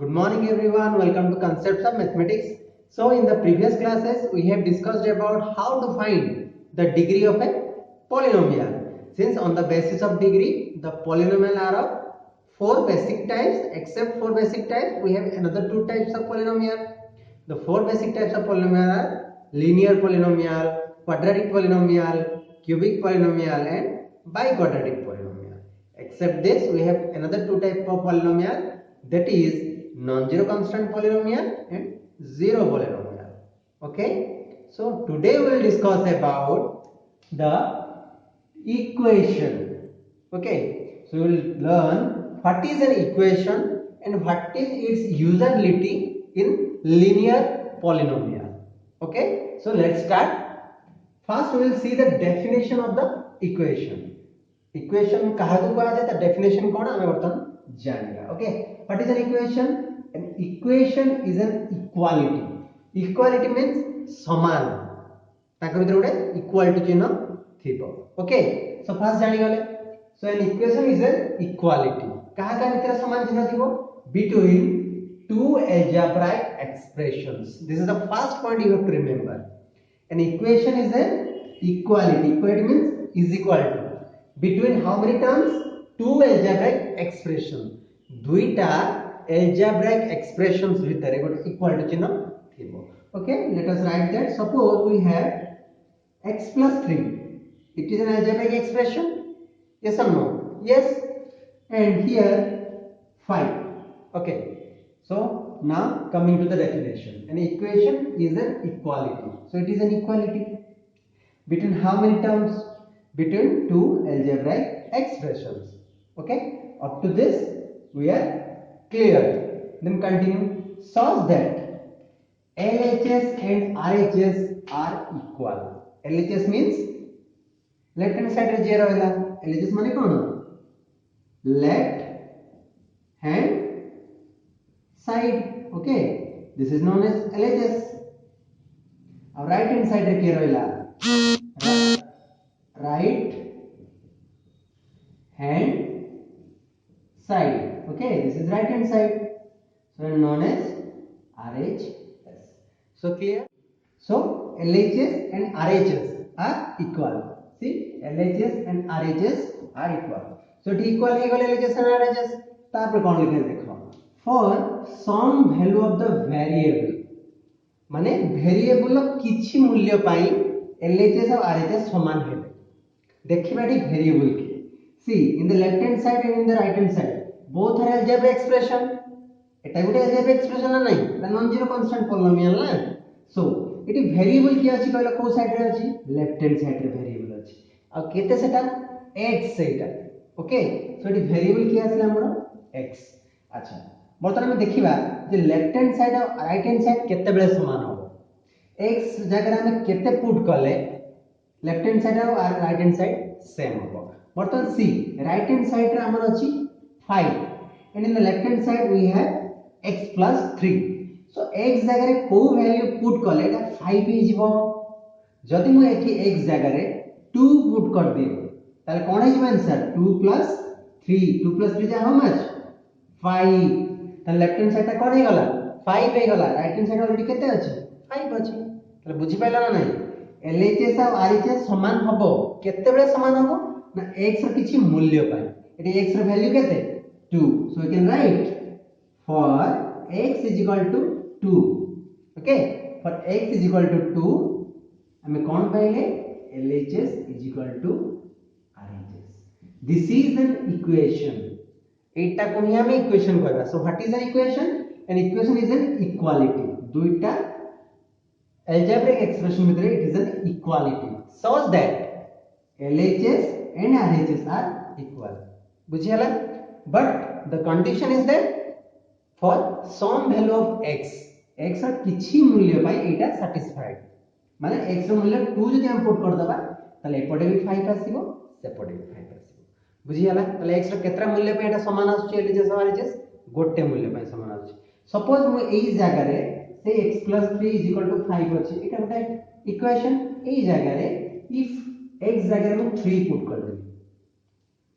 Good morning everyone, welcome to Concepts of Mathematics. So in the previous classes we have discussed about how to find the degree of a polynomial. Since on the basis of degree the polynomial are of four basic types. Except four basic types we have another two types of polynomial. The four basic types of polynomial are linear polynomial, quadratic polynomial, cubic polynomial and biquadratic polynomial. Except this we have another two types of polynomial, that is non-zero constant polynomial and zero polynomial. Okay, so today we will discuss about the equation. Okay, so we will learn what is an equation and what is its usability in linear polynomial. Okay, so let's start. First we will see the definition of the equation. Equation kahaku कहा जाए ता definition कौन हमें बर्तन जानेगा. Okay, what is an equation? An equation is an equality. Equality means समान. ताकर भीतर गोटे equality चिन्ह थिबो. Okay, so first जानि गले. So an equation is an equality. कहा का भीतर समान चिन्ह थिबो? Between two algebraic expressions. This is the first point you have to remember. An equation is an equality. Equality means is equal to. Between how many terms? Two algebraic expressions. दुईटा algebraic expressions भितर गोटे equal to चिन्ह थिबो. Okay, let us write that. Suppose we have x plus 3. It is an algebraic expression. Yes or no? Yes. And here 5. Okay. So now coming to the definition. An equation is an equality. So it is an equality. Between how many terms? Between two algebraic expressions. Okay. Up to this we are clear. Then continue. Such that LHS and RHS are equal. LHS means left hand side रे जे रहला. LHS माने कोन? Left hand side. Okay, this is known as LHS. Now right hand side रे के रहला? Right hand side. Okay, this is right hand side. So known as RHS. So clear? So LHS and RHS are equal. See, LHS and RHS are equal. So it equal LHS and RHS. तापर कौन लिखे देखो. For some value of the variable, माने variable किछि मूल्य पाई LHS और RHS समान हेबे. देखिबा एटी variable के. See, in the left hand side and in the right hand side, both are algebraic expression. Etah Gute algebraic expression ना नहीं, एटा non zero constant polynomial ना. So एटी variable किया अछि कहला को साइड रे अछि? Left hand side रे variable अछि. आ केते सेटा? x सेटा. ओके, सो एटी variable किया आसला हमर x. अच्छा, बर्तमान में देखिबा जे लेफ्ट हैंड साइड और राइट हैंड साइड केते बेले समान होबो. x जगह में केते पुट कले लेफ्ट हैंड साइड और राइट हैंड साइड सेम होबो. बर्तमान सी राइट हैंड साइड रे हमर अछि 5 and in the left hand side we have x plus 3. So x जगह रे को वैल्यू पुट कले एटा 5 हे जिवो. जदि मु एठी x जगह रे 2 पुट कर दिए ताले कोन हे जिवो आंसर 2 plus 3. 2 plus 3 जा हाउ मच 5. ताले लेफ्ट हैंड साइड कोन हे गला 5 हे गला. राइट हैंड साइड ऑलरेडी केते अछि 5 अछि. ताले बुझि पाइला ना नहीं. LHS और RHS समान हबो. केते बेले समान हबो ना x र किछि मूल्य पाई. एटी x र वैल्यू केते 2. So we can write for x is equal to 2. Okay, for x is equal to 2 हमें कौन पाइले LHS is equal to RHS. This is an equation. एटा को ही हमें इक्वेशन कहबा. So what is an equation? An equation is an equality. दुईटा algebraic expression भितर it is an equality such that LHS and RHS are equal. बुझि हला? But the condition is that for some value of x, x ର किछि मूल्य पाई एटा satisfied. माने x ର मूल्य 2 जदि हम पुट कर दबा ताले एपटे भी 5 आसीबो सेपटे भी 5 आसीबो. बुझि हला? ताले x ର केतरा मूल्य पे एटा समान आछी LHS और RHS गोटे मूल्य पे समान आछी. सपोज मु एई जगह रे से x plus 3 is equal to 5 अछि. एटा गोटे इक्वेशन. एई जगह रे if x जगह में 3 पुट कर देबी.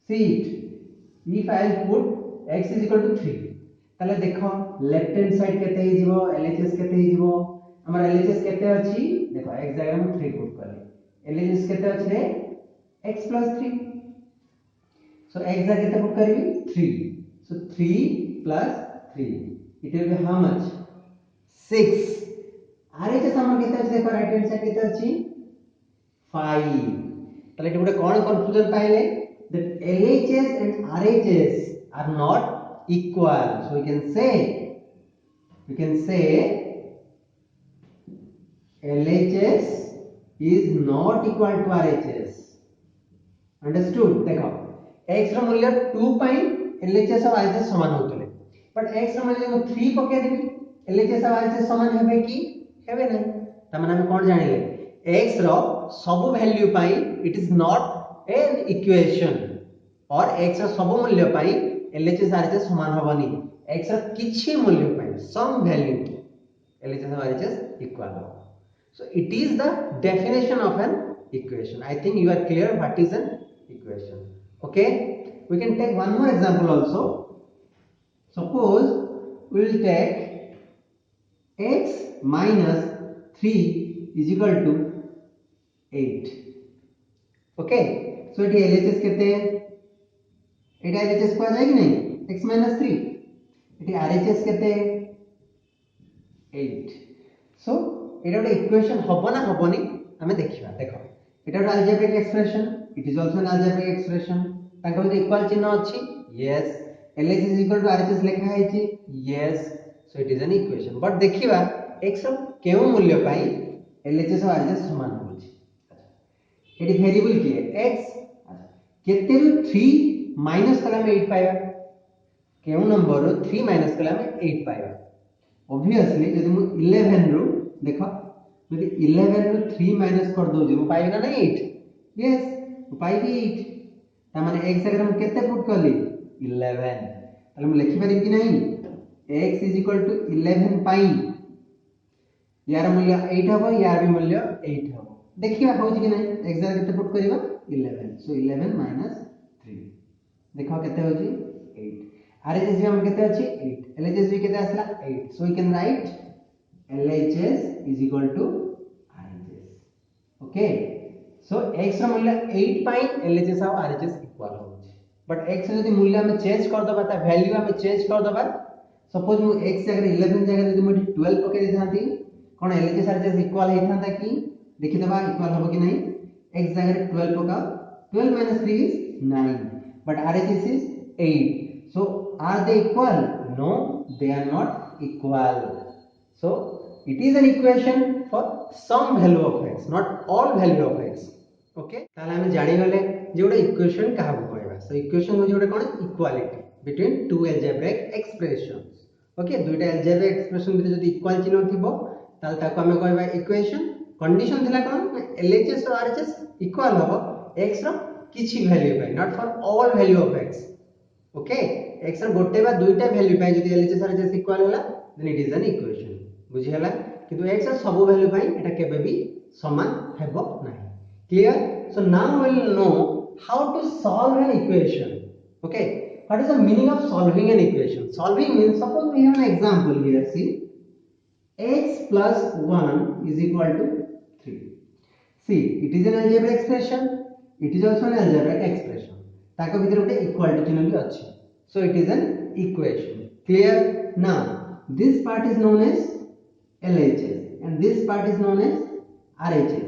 See it. If I put x is equal to 3 ताले देखो लेफ्ट हैंड साइड केते ही जीवो एलएचएस केते ही जीवो हमर एलएचएस केते अछि देखो x जगह में 3 पुट करले एलएचएस केते अछि रे x + 3 सो x जगह केते पुट करबी 3 सो 3 + 3 it will be how much 6 RHS हमर केते अछि देखो राइट हैंड साइड केते अछि 5 ताले एटी गुटे कोन कंफ्यूजन पाइले that LHS and RHS are not equal. So we can say LHS is not equal to RHS. Understood? देखो x रो मूल्य 2 पाई LHS और RHS समान होतले बट x रो मूल्य हम 3 पके देबी LHS और RHS समान हेबे की हेबे नै त माने हम कोन जानिले x रो सब value pi it is not an equation और x रो सब मूल्य पाई LHS RHS समान होबनी x रो किछि मूल्य पाई सम वैल्यू LHS और RHS इक्वल हो so it is the definition of an equation I think you are clear what is an equation okay we can take one more example also suppose we will take x minus 3 is equal to 8 okay so it LHS केते एटा LHS को आ जाए कि नहीं x minus 3 eighty RHS केते 8 so एटा ଗୋଟେ equation हबो ना हबोनी हमें देखिबा देखो एटा ଗୋଟେ algebraic expression it is also an algebraic expression ताका मध्ये इक्वल चिन्ह अछि yes LHS is equal to RHS लिखा है छी yes so it is an equation but देखिबा x रो केउ मूल्य पाई LHS और RHS समान होछि एटी वेरिएबल की है x केते रु 3 माइनस कला में 8 पाइबा केउ नंबर रो 3 माइनस कला में 8 पाइबा ऑब्वियसली यदि मु 11 रो देखो यदि 11 रो 3 माइनस कर दो जे मु पाइबा ना 8 यस मु पाइबी 8 ता माने x जगह मु केते पुट करली 11 ताले मु लिखि पारिबी कि नहीं x = 11 पाई यार मूल्य 8 हबो यार भी मूल्य 8 हबो देखिबा होउछि कि नहीं x जगह केते पुट करबा 11 so 11 minus 3 देखो केते होछि 8 RHS भी हम केते अछि 8 LHS भी केते आसला 8 so we can write LHS is equal to RHS okay so x रो मूल्य 8 पाई LHS और RHS इक्वल होछि बट x रो यदि मूल्य हम चेंज कर दबा ता वैल्यू हम चेंज कर दबा सपोज मु x जगह 11 जगह यदि मु 12 पके देथांती कोन LHS RHS इक्वल हेथांता कि देखि दबा इक्वल होबो कि नहीं x जगह 12 पका 12 minus 3 is 9 but RHS is 8 so are they equal no they are not equal so it is an equation for some value of x not all value of x okay ताले हम जानि गले जे Voda equation काहा कहबा so equation हो जे Voda कोन equality between two algebraic expressions okay दुईटा algebraic expression बिते जदी इक्वल चिन्ह थिबो ताल ताको हम कहबा इक्वेशन कंडीशन थिला कोन LHS और RHS इक्वल होबो x रो किछि वैल्यू पाई not for all value of x okay x रो गोटे बा दुईटा वैल्यू पाई जदी LHS RHS इक्वल होला then it is an equation बुझि हला किंतु x रो सब वैल्यू पाई एटा केबे भी समान हेबो नाही clear so now we will know how to solve an equation okay what is the meaning of solving an equation solving means suppose we have an example here see x plus 1 is equal to 3 see it is an algebraic expression it is also an algebraic expression ताको भीतर उटे equal to चिन्ह भी अछि so it is an equation clear now this part is known as LHS and this part is known as RHS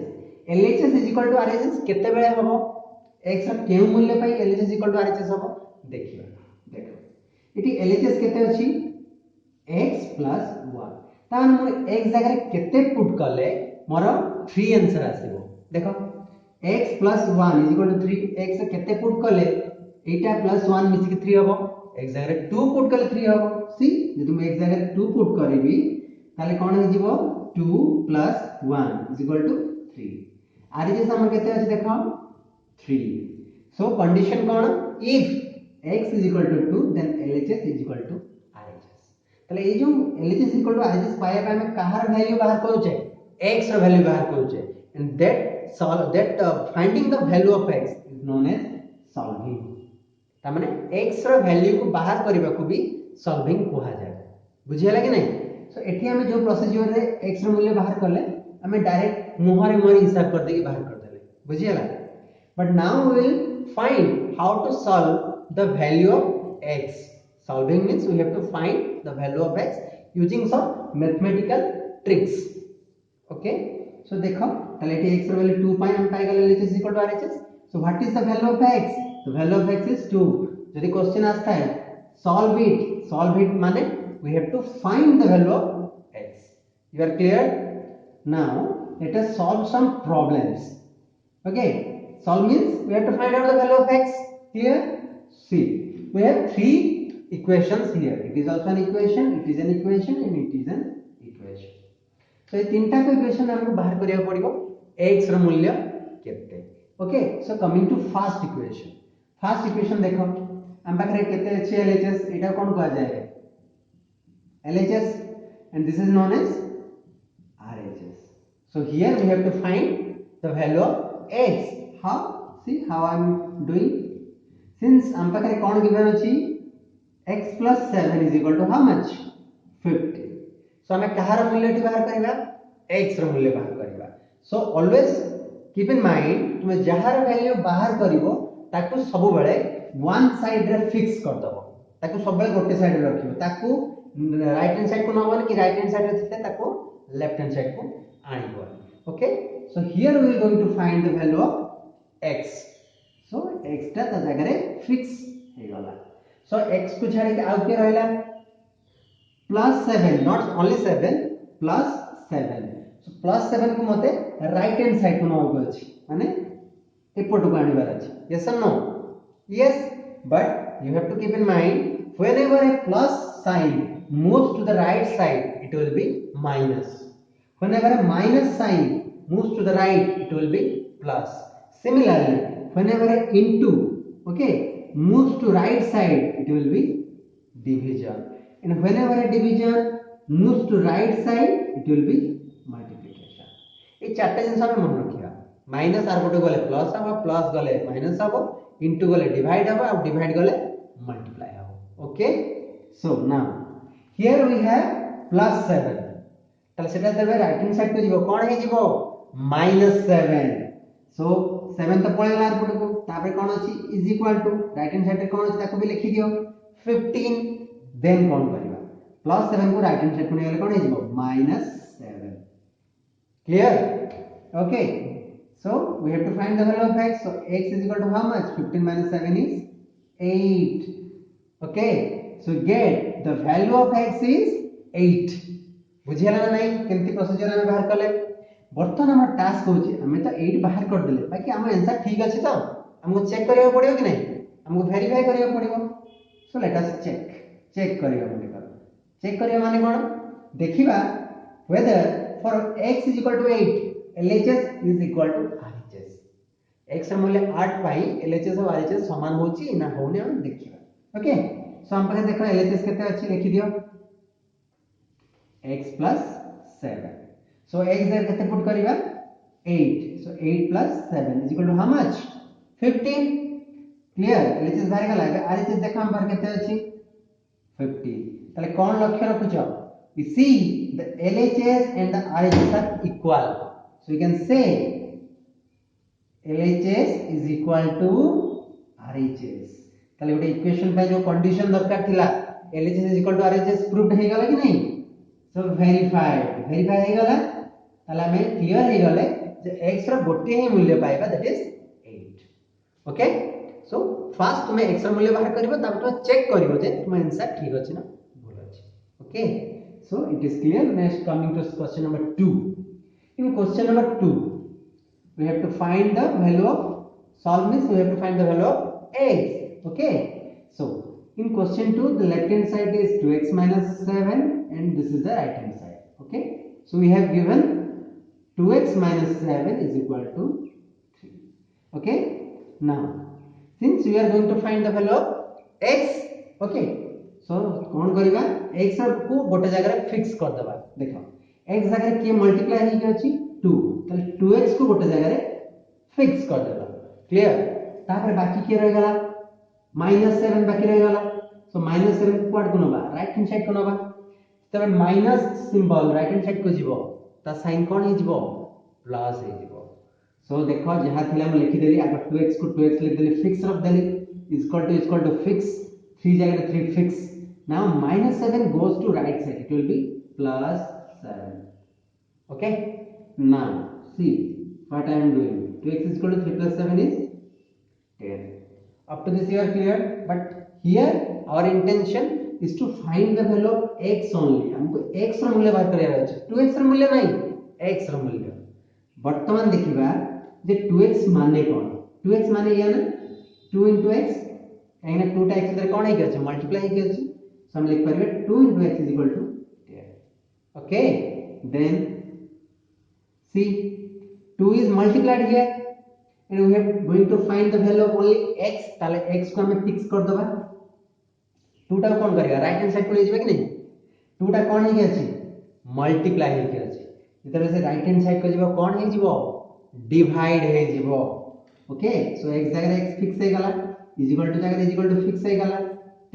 LHS is equal to RHS केते बेले हबो x रा केउ मूल्य पाई LHS is equal to RHS हबो देखिबा देखो इटी LHS केते अछि x plus 1 तान मु x जगह केते पुट करले मोर 3 आंसर आसीबो देखो x plus 1 is equal to 3 x केते पुट करले एटा plus 1 मिसी के 3 हबो x जगह 2 पुट करले 3 हबो सी जदि मु x जगह 2 पुट करबी ताले कोन हो जिवो 2 plus 1 is equal to 3 RHS हम केते अछि देखो 3 so condition cone if x is equal to 2 then LHS is equal to RHS ताले ए जो LHS is equal to RHS पाया पे हम कहार वैल्यू बाहर करूचे x रा वैल्यू बाहर करूचे and that finding the value of x is known as solving ता माने x रा वैल्यू को बाहर करबा को भी सॉल्विंग कहा जाए बुझियला कि नहीं सो एठी हमें जो प्रोसीजर रे x रो मूल्य बाहर करले हमें डायरेक्ट मुहरे मुहरे हिसाब कर देके बाहर कर देले बुझियला but now we will find how to solve the value of x solving means we have to find the value of x using some mathematical tricks okay so देखो ताले एठी x रो वैल्यू 2 पाई हम पाई गेले LHS equal to RHS so what is the value of x the value of x is 2 यदि question आता है solve it माने we have to find the value of x you are clear now let us solve some problems okay solve means we have to find out the value of x clear see we have three equations here it is also an equation it is an equation and it is an equation so ये तीनटा को equation हमको बाहर करिया पड़िबो x रो मूल्य केते okay so coming to first equation देखो हम पाखरे केते अछि LHS एटा कोन कहा जाय LHS and this is known as RHS so here we have to find the value of x how see how I am doing since हम पाखरे कोन given अछि x plus 7 is equal to how much 50 so हमें कहार मूल्य बाहर करबा x रो मूल्य बाहर करबा so always keep in mind तुमे जहार वैल्यू बाहर करिवो ताकू सब बेले वन साइड रे फिक्स कर दबो ताकू सब बेले गोटे साइड रे रखिवो ताकू राइट हैंड साइड को नबन कि राइट हैंड साइड रे थिते ताकू लेफ्ट हैंड साइड को आनिबो okay so here we will going to find the value of x so x ता जगह रे फिक्स हे गला सो x को छाडी के आउ के रहला +7 नॉट ओनली 7 +7 सो +7 को मते राइट हैंड साइड को नबो अछि माने एपट को आनिबार अछि यस और no yes but you have to keep in mind whenever a plus sign moves to the right side it will be minus whenever a minus sign moves to the right it will be plus similarly whenever a into okay moves to right side it will be division and whenever a division moves to right side it will be multiplication ये चारटा जिंस हम मन रखिया minus are गोटे गले plus हबो plus गले minus हबो into गले डिवाइड हबो और डिवाइड गले मल्टीप्लाई हबो okay so now here we have +7 तले सेटा देबे राइट हैंड साइड को जीवो कोन हे जीवो -7 सो 7 तो पळे लार पटे को ताबे कोन अछि is equal to right hand side रे कोन अछि ताको भी लिखि दियो 15 देन कोन करबा +7 को राइट हैंड साइड को नेले कोन हे जीवो -7 clear okay so we have to find the value of x so x is equal to how much 15 minus 7 is 8 okay so get the value of x is 8 बुझियला ना नहीं केमती procedure हम बाहर करले बर्तन हम टास्क होची हमें तो 8 बाहर कर देले बाकी हम आंसर ठीक अछि तो हमको चेक करियो पड़ियो कि नहीं हमको वेरीफाई करियो पड़ियो सो लेट अस चेक करियो चेक करियो माने कोन देखिबा whether for x is equal to 8 LHS is equal to RHS x मूल्य 8 पाई LHS और RHS समान होची ना होने हम देखिबा ओके सो हम पहले देखो LHS केते अछि लिखि दियो x plus 7 so x देर केते पुट करिबा 8 so 8 plus 7 is equal to how much 15 clear LHS बाहर गला RHS देखो हम बाहर केते अछि 50 तले कोन लक्ष्य रखुछ we see the LHS and the RHS are equal so you can say LHS is equal to RHS ताले गोटे इक्वेशन पे जो कंडीशन दरकार थिला LHS is equal to RHS proved हे गला कि नहीं सो वेरीफाई हे गला ताले हमें क्लियर हे गले जे x रो गोटे ही मूल्य पाइबा that is 8 okay so first तुमे x रो मूल्य बाहर करबो तब तुम चेक करबो जे तुम आंसर ठीक अछि ना भूल अछि okay so it is clear next coming to question number 2 in question number 2 we have to find the value of solve means we have to find the value of x okay so in question 2 the left hand side is 2x minus 7 and this is the right hand side okay so we have given 2x minus 7 is equal to 3 okay now since we are going to find the value of x okay so कोन करिबा x को गोटे जगह रे fix कर देबा देखो x जगह के मल्टीप्लाई हे अछि 2 तले 2x को गोटे जगह रे फिक्स कर देबा क्लियर तापर बाकी के रह गला -7 बाकी रह गला सो -7 क्वाड को नबा राइट हैंड साइड को नबा तबे minus symbol right hand side को जीवो ता साइन कोन हे जीवो प्लस हे जीवो सो देखो जहा थिला हम लिखि देली आगे 2x को 2x लिख देली फिक्स रख देली इक्वल टू फिक्स 3 जगह 3 fix now -7 goes to right side it will be +7 okay now see what I am doing 2x is equal to 3 plus 7 is 10 up to this you are clear but here our intention is to find the value of x only हमको x ର मूल्य बाहर करिया अछि 2x ର मूल्य नहीं x ର मूल्य वर्तमान देखिबा जे 2x माने कोन 2x माने या ना 2 x काहे 2 टा x कोन है के अछि मल्टीप्लाई है के अछि सो हम लिख परबे 2 x is equal to 10 okay then see 2 is multiplied here and we are going to find the value of only x ताले x को हमें फिक्स कर दबा 2 टा कोन करेगा राइट हैंड साइड को ले जेबे कि नहीं 2 टा कोन है के अछि मल्टीप्लाई है के अछि इधर से राइट हैंड साइड को जेबो कोन है जेबो डिवाइड है जेबो ओके सो x जगह x फिक्स है गला इज इक्वल टू जगह इज इक्वल टू फिक्स है गला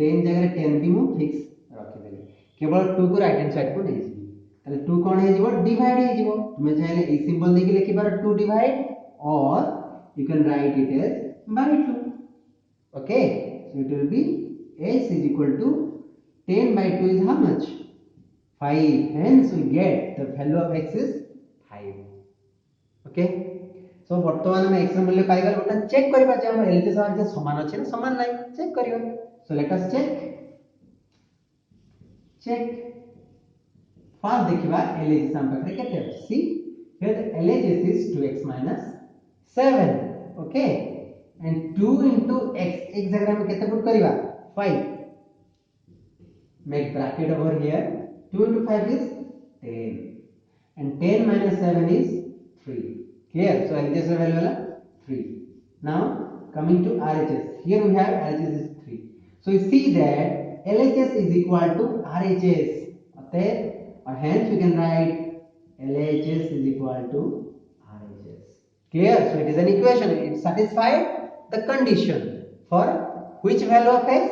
10 जगह 10 भी मु फिक्स रखि देली केवल 2 को राइट हैंड साइड को नहीं जेबी ताले 2 कोन है जेबो डिवाइड है जेबो तुमे चाहे ए सिंबल देके लिखि बार 2 डिवाइड और you can write it as by 2 okay so it will be x is equal to 10 by 2 is how much 5 hence we get the value of x is 5 okay so वर्तमान में x ର मूल्य पाई गल बटा check करबा जे हम LHS और के समान अछि ना समान नहीं चेक करियो so let us check first देखिबा LHS हम पाखरे केते see here the LHS is 2x minus 7 okay and 2 into x एक जगह में कितना put करिवा 5 make bracket over here 2 into 5 is 10 and 10 minus 7 is 3 clear so LHS value वाला 3 now coming to RHS here we have RHS is 3 so you see that LHS is equal to RHS okay or hence we can write LHS is equal to clear so it is an equation it satisfied the condition for which value of x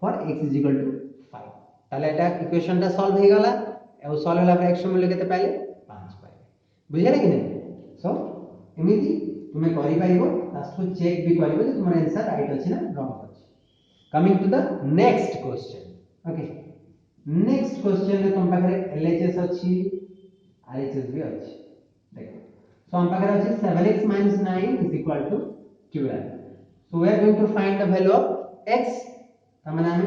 for x is equal to 5 ताले एटा equation ता solve हे गला A solve होला पर x मूल्य केते पाइले 5 पाइले बुझले कि नहीं सो एमिति तुमे करि पाइबो तासको चेक भी करिवो जे तुम्हारा आंसर राइट अछि ना रॉन्ग अछि coming to the next question okay next question में तुम पाखरे LHS अछि RHS भी अछि देखो so हम पाखरे अछि 7x minus 9 is equal to 12 so we are going to find the value of x तमना हम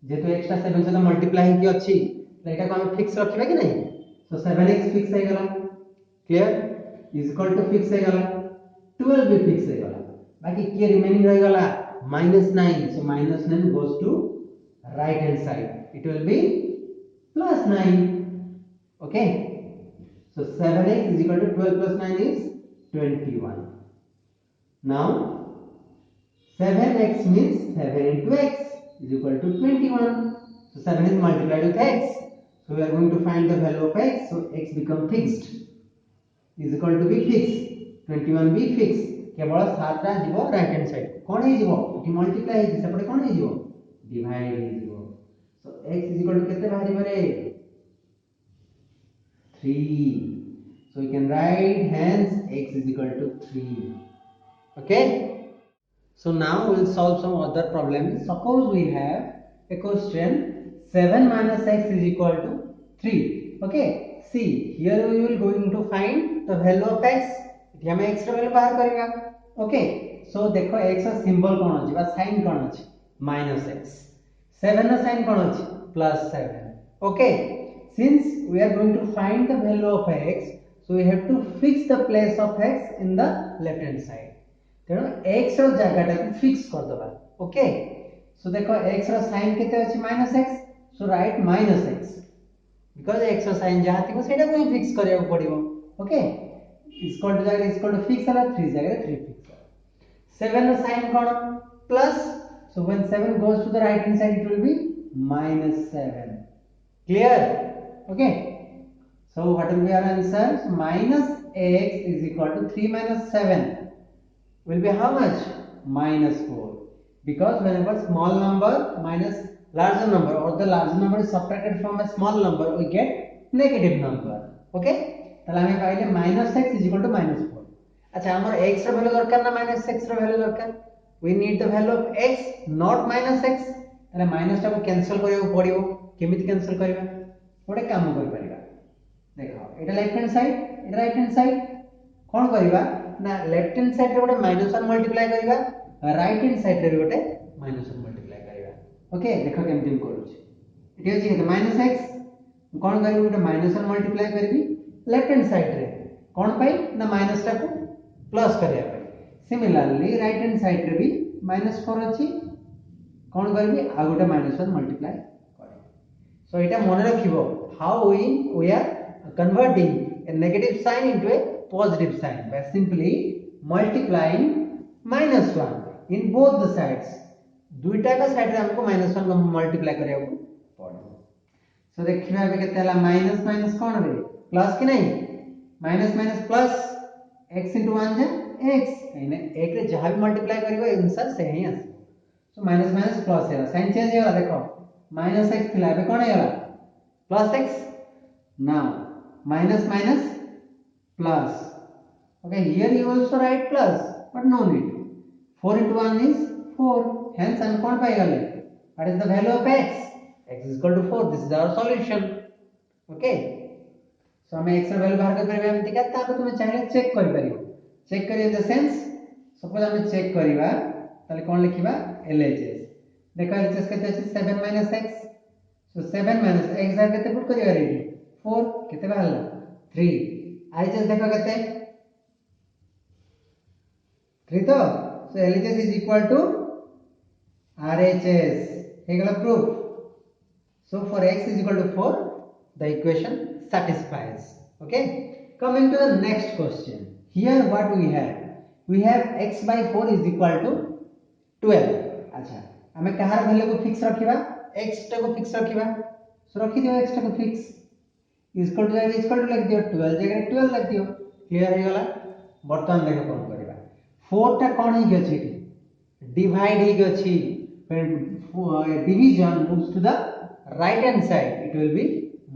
जेतो x टा 7 से मल्टीप्लाई कि अछि तो एटा को हम फिक्स रखिबा कि नहीं so 7x फिक्स है गला clear is equal to fix है गला 12 भी फिक्स है गला बाकी के रिमेनिंग रह गला -9 so -9 goes to right hand side it will be +9 okay so 7x is equal to 12 plus 9 is 21 now 7x means 7 into x is equal to 21 so 7 is multiplied with x so we are going to find the value of x so x become fixed is equal to be fixed 21 be fixed केवल 7 टा जीवो right hand side कोन हे जीवो इति multiply हे सेपटे कोन हे जीवो divide हे जीवो so x is equal to केते बाहरी बरे 3 so we can write hence x is equal to 3 okay so now we will solve some other problems suppose we have a question 7 minus x is equal to 3 okay see here we will going to find the value of x इति हम x ର value बाहर करिया okay so देखो x ର symbol कोन अछि बा sign कोन अछि -x 7 ର साइन कोन अछि +7 okay since we are going to find the value of x so we have to fix the place of x in the left hand side तेनो x रो जगह टा fix कर दबा ओके सो देखो x rho sine केते अछि -x so right -x because x rho sine जहा थिबो सेटा को फिक्स करिया पड़िबो ओके इक्वल टू फिक्स हला 3 जगह 3 fix 7 rho sine cone plus so when 7 goes to the right hand side it will be -7 clear okay so what will be our answer so -x is equal to 3 minus 7 will be how much -4 because whenever small number minus larger number or the larger number is subtracted from a small number we get negative number. Okay, তাহলে আমি পাইলে -x is equal to -4. আচ্ছা আমার x এর value দরকার না -x এর value দরকার, we need the value of x not -x, তাহলে মাইনাসটাକୁ ক্যানসেল କରିବାକୁ পড়িବ, কেମିତି ক্যানসেল କରିବା ଗୋଟେ କାମ କରି ପାରିবা, देखो এটা लेफ्ट हैंड साइड এটা राइट हैंड साइड, कोन करबा ना लेफ्ट हैंड साइड रे गोटे -1 मल्टीप्लाई करबा, राइट हैंड साइड रे गोटे -1 मल्टीप्लाई करबा. ओके देखो केमति हम करू छी, एठी अछि केते -x, कोन करबी गोटे -1 मल्टीप्लाई करबी लेफ्ट हैंड साइड रे, कोन पाई ना माइनस टा को प्लस करिया पाई. सिमिलरली राइट हैंड साइड रे भी -4 अछि, कोन करबी आ गोटे -1 मल्टीप्लाई करबी. सो एटा मन रखिबो how we are converting a negative sign into a positive sign by simply multiplying -1 in both the sides. दुईटा का साइड रे हमको -1 को मल्टीप्लाई करिया को पड़ो. सो देखिबा बे केते हला माइनस माइनस कोन रे प्लस कि नहीं, माइनस माइनस प्लस x * 1 जे x, एने एक रे जहां भी मल्टीप्लाई करिवो आंसर से ही आसी. सो माइनस माइनस प्लस है, साइन चेंज होला, देखो -x थिला बे कोन हेला +x. now minus minus plus. Okay, here you also write plus but no need, 4 into 1 is 4, hence I am kon pai gale what is the value of x is equal to 4. This is our solution. Okay, so हम x ର value बाहर कर परिबा एमति का ताको तुम चाहे check कर परिबो, check करियो इन द सेंस सपोज हम चेक करिबा ताले कोन लिखिबा LHS. देखो LHS केते अछि 7 - x, so 7 - x जा केते पुट करियो रे 4 केते बाहरला 3, LHS देखो केते 3 तो, so LHS is equal to RHS हे गला proof. So for x is equal to 4 the equation satisfies. Okay, coming to the next question. Here what we have x by 4 is equal to 12. अच्छा हमें कहार value को fix रखिबा, x टा को fix रखिबा, सो रखि दियो x टा को फिक्स इक्वल टू लिख दियो 12 जगह 12 लिख दियो, क्लियर हो गला. बर्तमान देखो कोन करबा, 4 टा कोन ही गछि डिवाइड ही गछि, when division moves to the right hand side it will be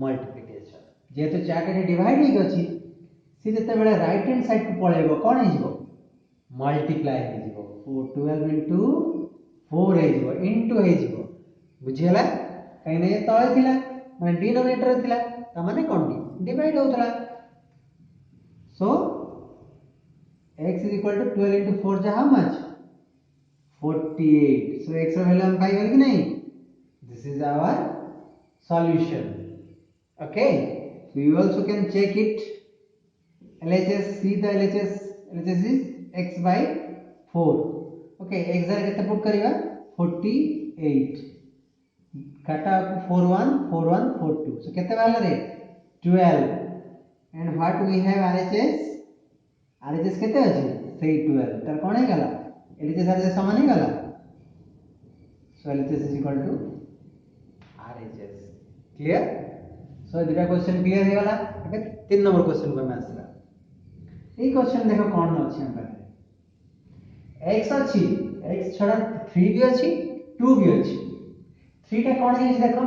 multiplication. जेहेतु चार्ट रे डिवाइड ही गछि सी जते बेले राइट हैंड साइड को पळेबो कोन ही जिवो मल्टीप्लाई ही जिवो, 12 into 4 ही जिवो इनटू ही जिवो, बुझियला काई नै तळे थिला माने डिनोमिनेटर थिला त माने कोन डिवाइड होतला. सो x is equal to 12 into 4 जा हाउ मच 48. so x ର वैल्यू हम पाई गेल कि नहीं, this is our solution. Okay, so you also can check it, LHS, see the LHS is x by 4. okay, x जरा केते put करिवा 48 काटा 4 1 4 1 4 2, so केते वाला रे 12. and what we have RHS केते अछि सही 12 तर कोन हे गला LHS RHS समान हे गला. so LHS is equal to RHS. clear? so दुटा क्वेश्चन क्लियर हे गला. अब 3 नंबर क्वेश्चन को हम आसला. ए क्वेश्चन देखो कोन अछि हम पाखे x अछि, x छडा 3 भी अछि 2 भी अछि, 3 टा कोन हे देखो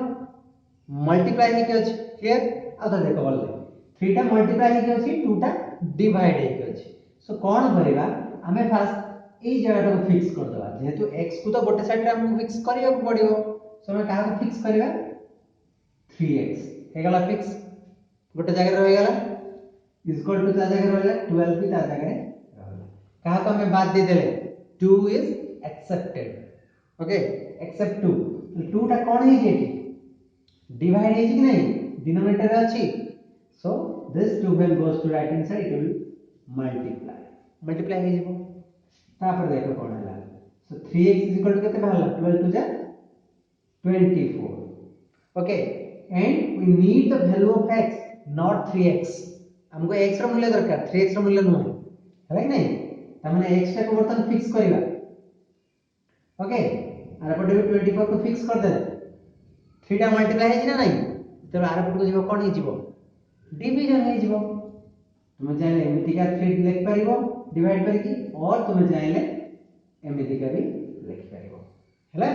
मल्टीप्लाई हे के अछि. क्लियर? आ तो देखो बोलले 3 टा मल्टीप्लाई हे के अछि 2 टा डिवाइड हे के अछि. सो कोन करिबा हमें फास्ट ए जगह को फिक्स कर दवा, जेहेतु x को तो गोटे साइड रे हमको फिक्स करिया को पड़ियो, सो हम काहा को फिक्स करिबा 3x हे गला फिक्स गोटे जगह रे होय गला इक्वल टू ता जगह रहला 12 भी ता जगह रे रहला. काहा को हमें बात दे देले 2 is accepted. ओके एक्सेप्ट 2, 2 टा कोन हे जेटी डिवाइड हे कि नहीं डिनोमिनेटर अछि, so this 2 when goes to right hand side it will multiply हे जेबो. तापर देखो कोन हला, सो 3x is equal to केते बाहरला 12 2 जा 24. Okay, and we need the value of x not 3x. हमको x रो मूल्य दरकार 3x रो मूल्य नुहे हला कि नहीं, त माने x टा को बर्तन फिक्स करिवा. ओके, आर पटे 24 को फिक्स कर दे, 3 टा मल्टीप्लाई हे ना नहीं, तो आर पटे को जीवो कोन हे जीवो डिवीजन हे जीवो. तुम चाहे एमिति का 3 लिख परिबो डिवाइड करके, और तुम चाहे एमिति का भी लिख परिबो. हैला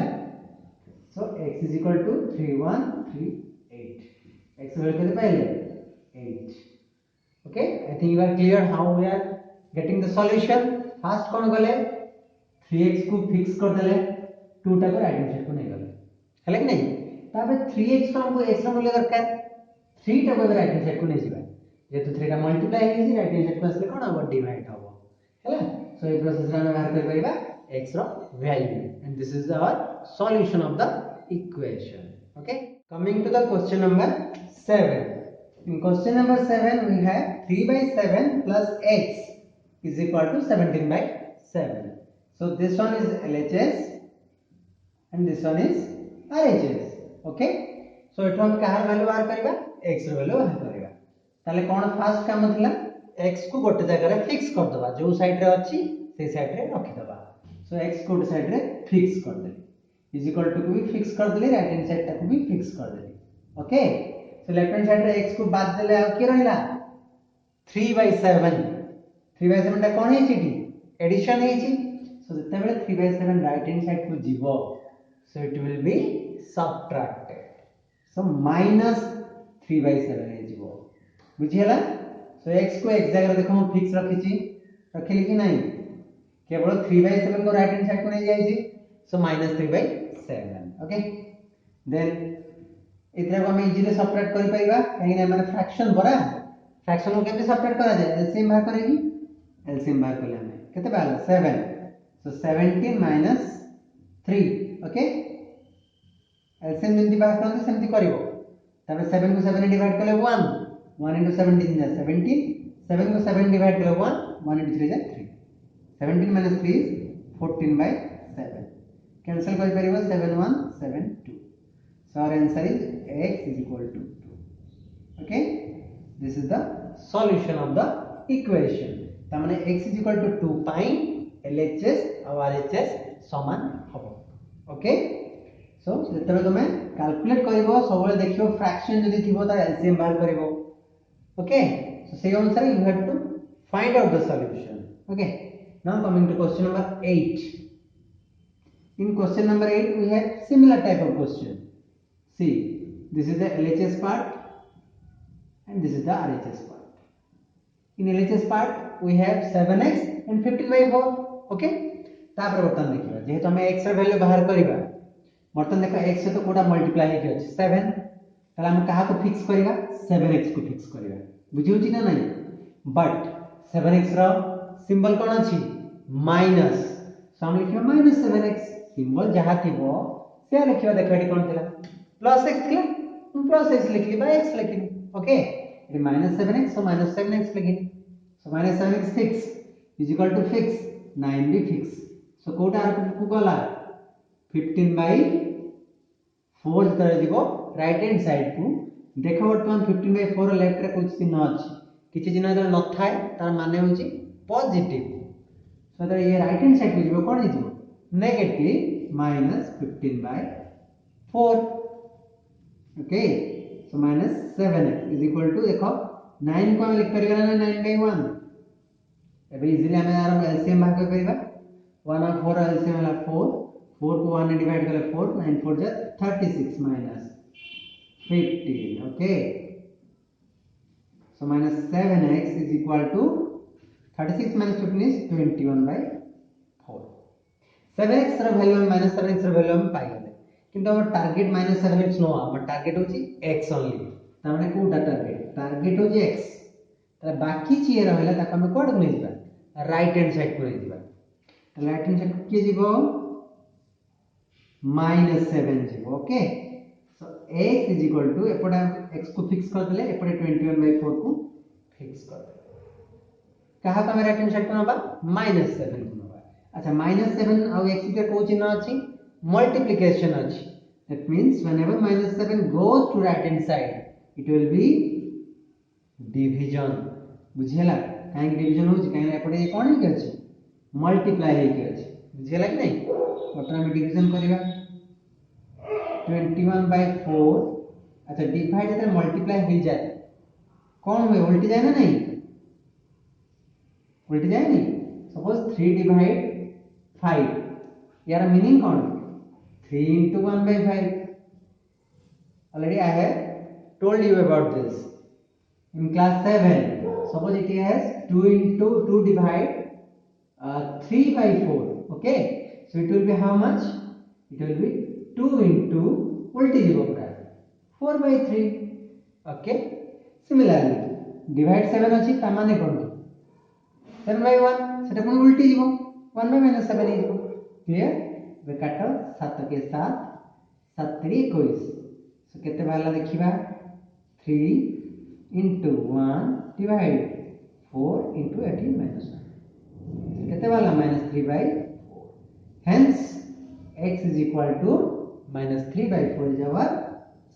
so x is equal to 3138 x value केते पाइले 8 okay I think you are clear how we are getting the solution first कोन गले 3x को फिक्स कर देले 2 टा को राइट हैंड साइड को नहीं गले हैला कि नहीं ताबे 3x को हमको x रा मूल्य दरकार 3 टा को राइट हैंड साइड को नहीं जिबा जेतु 3 टा मल्टीप्लाई हे जी राइट हैंड साइड को असले कोन अब डिवाइड हबो हैला सो ए प्रोसेस रा बाहर कर परिबा x रा value and this is our solution of the equation okay coming to the question number 7 in question number 7 we have 3/7 plus x is equal to 17/7 so this one is LHS and this one is RHS okay so एठो हम कहार value बाहर करबा x रो value बाहर करबा ताले कोन first काम थिला x को गोटे जगह रे फिक्स कर दबा जो साइड रे अछि से साइड रे रखि दबा सो x को गोटे साइड रे फिक्स कर देली इज इक्वल टू को भी फिक्स कर देली राइट हैंड साइड को भी फिक्स कर देली okay so left hand side रे x को बाद देले आ के रहिला 3/7 3/7 टा कोन हे छिटी एडिशन हे छि सो जते बेले 3/7 राइट हैंड साइड को जीवो so it will be subtracted so minus 3/7 हे जीवो बुझियला so x को एक जगह देखो हम फिक्स रखि छि रखिली कि नहीं केवल 3/7 को राइट हैंड साइड को नहीं जाई छि so minus 3/7 okay then इतरा को हम इजीली सबट्रैक्ट कर पाइबा कहीं ना माने फ्रैक्शन बरा फ्रैक्शन को केमते सबट्रैक्ट करा जाय एलसीएम बाहर करेगी एलसीएम बाहर करले हमें केते बाल 7 so 17 minus 3 ओके एलसीएम जंती बाहर करते सेमती करिवो तबे 7 को 7 डिवाइड करले 1 1 into 17 is 17 7 को 7 डिवाइड करले 1 1 into 3 is 3 17 minus 3 is 14/7 cancel कर परिबो 7 1 7 2 so our answer is x is equal to 2 okay this is the solution of the equation तमाने x is equal to 2 pi LHS और RHS समान हबो okay सो जेतबे तुमे calculate करिवो सबले देखियो fraction जदी थिबो त एलसीएम बाहर करिवो ओके सो सेही अनुसार you have to find out the solution okay now coming to question number 8 in question number 8 we have similar type of question see this is the LHS part and this is the RHS part in LHS part we have 7x and 15/4 okay तापर बर्तन देखिबा जेहेतु हमें x र value बाहर करिबा बर्तन देखो x से तो कोटा मल्टीप्लाई हे के अछि 7 तला हम कहा को फिक्स करिबा 7x को फिक्स करिबा बुझियोछि ना नहीं बट 7x रो सिंबल कोन अछि माइनस सो हम लिखिबा -7x सिंबल जहा थिबो से लिखिबा देखो एटी कोन थिला प्लस x थिला हम प्लस x लिखली बा x लिखली okay eighty -7x so -7x लिखली so -7x fix is equal to fix 9 भी फिक्स सो कोटा को गला 15/4 जतरे जीवो राइट हैंड साइड को देखो वर्तमान 15/4 लेफ्ट रे कुछ चिन्ह अछि किछि चिन्ह जर न थाए तार माने होछि पॉजिटिव सो त ये राइट हैंड साइड को जीवो कोन हिजो negative -15/4 okay so -7x is equal to देखो 9 को हम लिख परिबा ना 9/1 एबे इजीली हमें आराम एलसीएम भाग करिबा 1 और 4 एलसीएम वाला 4 4 को 1 ने डिवाइड करले 4 9 4 जा 36 minus 15 okay so -7x is equal to 36 minus 15 is 21/4 7x ର वैल्यू हम -7x ର वैल्यू हम पाइ गले किंतु हमर टारगेट -7x नो हमर टारगेट होची x ओनली त माने कोटा टारगेट होची x त बाकी ची रहला त हम कोड नै जिबा राइट हैंड साइड को नै जिबा राइट हैंड साइड के जीवो -7 जीवो okay so x is equal to एपडा x को फिक्स कर देले एपडे 21/4 को फिक्स कर देले कहा का राइट हैंड साइड को नबा -7 को नबा अच्छा -7 और x के को चिन्ह अछि मल्टीप्लिकेशन अछि that means whenever -7 goes to right hand side it will be division बुझियला काहे डिवीजन होछि काहे एपडे कोन हे अछि मल्टीप्लाई हे के अछि बुझियला कि नहीं बटन में डिवीजन करिबा 21/4 अच्छा डिवाइड जते मल्टीप्लाई हो जाए कौन हुए उल्टी जाए ना नहीं उल्टी जाए नहीं सपोज 3 डिवाइड 5 यार मीनिंग कौन 3 into 1 by 5. Already I have told you about this in class 7. Suppose it has 2 into 2 divide 3 by 4. Okay, so it will be how much? It will be 2 into ulti jibo pura 4 by 3. Okay, similarly divide 7 अछि ता माने कोन 7 by 1 सेटा कोन उल्टी जीवो 1 by minus 7 जीवो clear बे काटो 7 के 7 7 3 21 सो केते बाला देखिबा 3 into 1 divide 4 into 18 minus 1 केते बाला minus 3 by 4 hence x is equal to minus 3 by 4 is our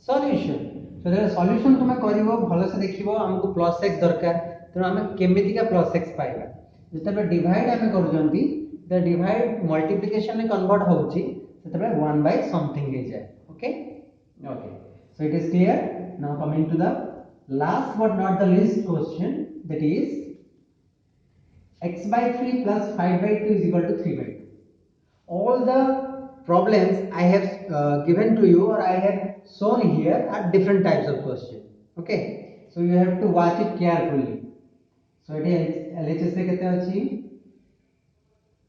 solution. So there solution तुम करिवो भलो से देखिवो हमको प्लस x दरकार तो हम केमिति का प्लस x पाइबा जतबे डिवाइड हम करूजंती द डिवाइड मल्टीप्लिकेशन में कन्वर्ट होउची ततबे 1 by something हे जाय. Okay okay so it is clear. Now coming to the last but not the least question, that is x by 3 plus 5 by 2 is equal to 3 by 2. All the problems I have given to you or I have shown here are different types of question. Okay, so you have to watch it carefully. So it is LHS से कितने अच्छी,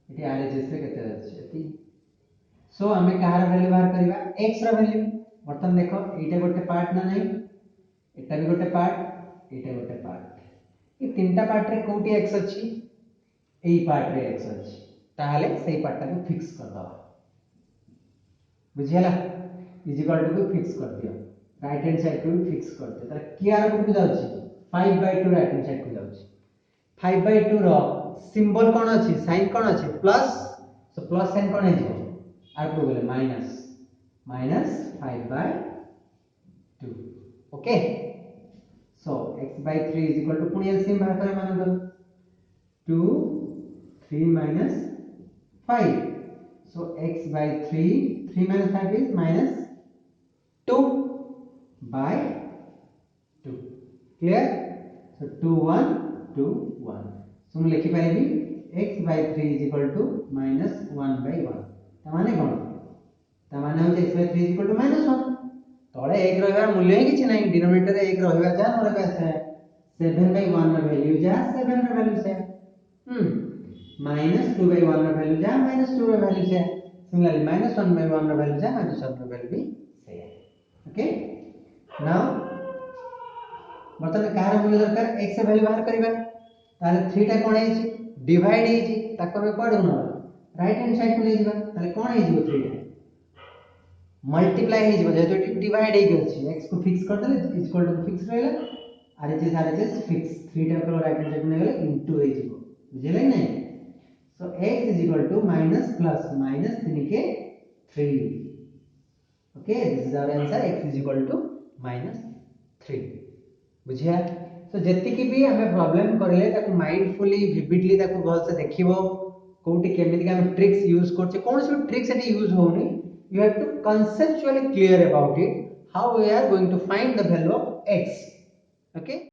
it is RHS से कितने अच्छी. So हमें कहाँ value बाहर करिवा x रा वैल्यू. बर्तन देखो एटा गोटे पार्ट ना नहीं, एटा भी गोटे पार्ट, एटा गोटे पार्ट. ये तीनटा पार्ट रे कोटी x अच्छी, एई पार्ट रे x अच्छी. ताहले सही पार्ट को फिक्स कर दो. बुझियला इज इक्वल टू को फिक्स कर दियो. राइट हैंड साइड को भी फिक्स कर दियो. ताले कियार को जाउची 5 by 2 राइट हैंड साइड को जाउची. 5 by 2 रो सिंबल कोन अछि, साइन कोन अछि प्लस. सो प्लस साइन कोन है जो आर को बोले minus 5 by 2. Okay so x by 3 is equal to पुनी एलसीएम बाहर करे मान दो 2 3 minus 5. So x by 3 minus 5 is minus 2 by 2. Clear? So 2 1 2 1. So मैं लिखी पाएगी x by 3 is equal to minus 1 by 1. तमाने कौन? तमाने हम x by 3 is equal to minus 1. तोड़े एक रहिबा मूल्य ही किछ नहीं. डिनोमिनेटर एक रहिबा जा मोर पास है 7 by 1 रा वैल्यू जा 7 रा वैल्यू से minus 2 by 1 रा वैल्यू जा minus 2 रा वैल्यू से. Similarly minus 1 by 1 रा वैल्यू जा minus 1 रा वैल्यू भी से है. ओके नाउ बर्तमान कार मूल्य दरकार x से वैल्यू बाहर करिबा ताले 3 टा कोन है डिवाइड है जी ताको में कोड न राइट हैंड साइड को ले जिबा ताले कोन है जी 3 टा मल्टीप्लाई है जी जेतो इट डिवाइड है गछि x को फिक्स कर देले इज इक्वल टू फिक्स रहला RHS फिक्स 3 टा को राइट हैंड साइड में गेले इनटू है जी बुझले नहीं. So x is equal to minus plus minus 3 के 3. Okay, this is our answer. X is equal to minus 3. बुझिया. So जत्ति की भी हमें प्रॉब्लम करले ताको माइंडफुली विविडली ताको भल से देखिबो कोठी केमिति का हम ट्रिक्स यूज करछे कोन से ट्रिक्स एटी यूज होनी. You have to conceptually clear about it how we are going to find the value of x. Okay.